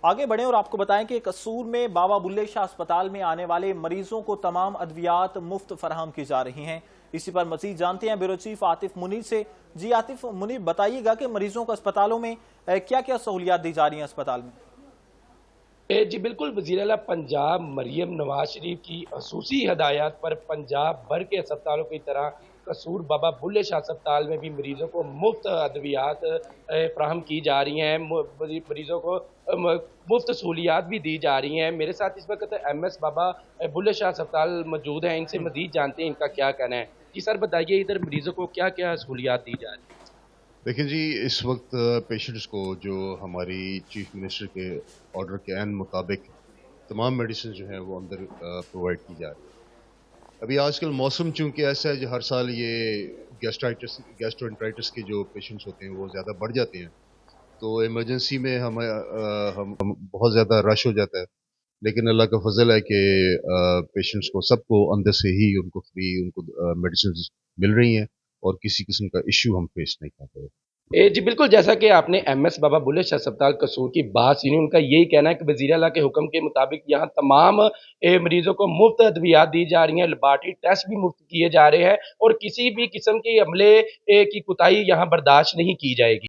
आगे बढ़ें और आपको बताएं कि कसूर में बाबा बुल्ले शाह अस्पताल में आने वाले मरीजों को तमाम अद्वियात मुफ्त फराहम की जा रही हैं। इसी पर मजीद जानते हैं ब्यूरो चीफ आतिफ मुनीर से। जी आतिफ मुनीर, बताइएगा कि मरीजों को अस्पतालों में क्या क्या सहूलियात दी जा रही हैं अस्पताल में। जी बिल्कुल, वज़ीर आला पंजाब मरियम नवाज शरीफ की ख़ुसूसी हदायत पर पंजाब भर के अस्पतालों की तरह कसूर बाबा बुल्ले शाह अस्पताल में भी मरीज़ों को मुफ्त अद्वियात फ़राहम की जा रही हैं। मरीज़ों को मुफ्त सहूलियात भी दी जा रही हैं। मेरे साथ इस वक्त MS बाबा बुल्ले शाह अस्पताल मौजूद हैं। इनसे मज़ीद जानते हैं इनका क्या कहना है। जी सर, बताइए इधर मरीज़ों को क्या क्या सहूलियात दी जा रही हैं। देखिए जी, इस वक्त पेशेंट्स को जो हमारी चीफ मिनिस्टर के ऑर्डर के ऐन मुताबिक तमाम मेडिसिन जो हैं वो अंदर प्रोवाइड की जा रही है। अभी आजकल मौसम चूंकि ऐसा है जो हर साल ये गैस्ट्रोएंटराइटिस के जो पेशेंट्स होते हैं वो ज़्यादा बढ़ जाते हैं, तो इमरजेंसी में हम बहुत ज़्यादा रश हो जाता है। लेकिन अल्लाह का फजल है कि पेशेंट्स को सबको अंदर से ही उनको फ्री उनको मेडिसिन मिल रही हैं और किसी किस्म का इश्यू हम फेस नहीं कर रहे। जी बिल्कुल, जैसा कि आपने MS बाबा बुल्ले शाह अस्पताल कसूर की बात सुनी, उनका यही कहना है कि वज़ीर आला के हुक्म के मुताबिक यहाँ तमाम मरीज़ों को मुफ्त अद्वियात दी जा रही हैं, लेबॉरेटरी टेस्ट भी मुफ्त किए जा रहे हैं और किसी भी किस्म के अमले की कोताही यहाँ बर्दाश्त नहीं की जाएगी।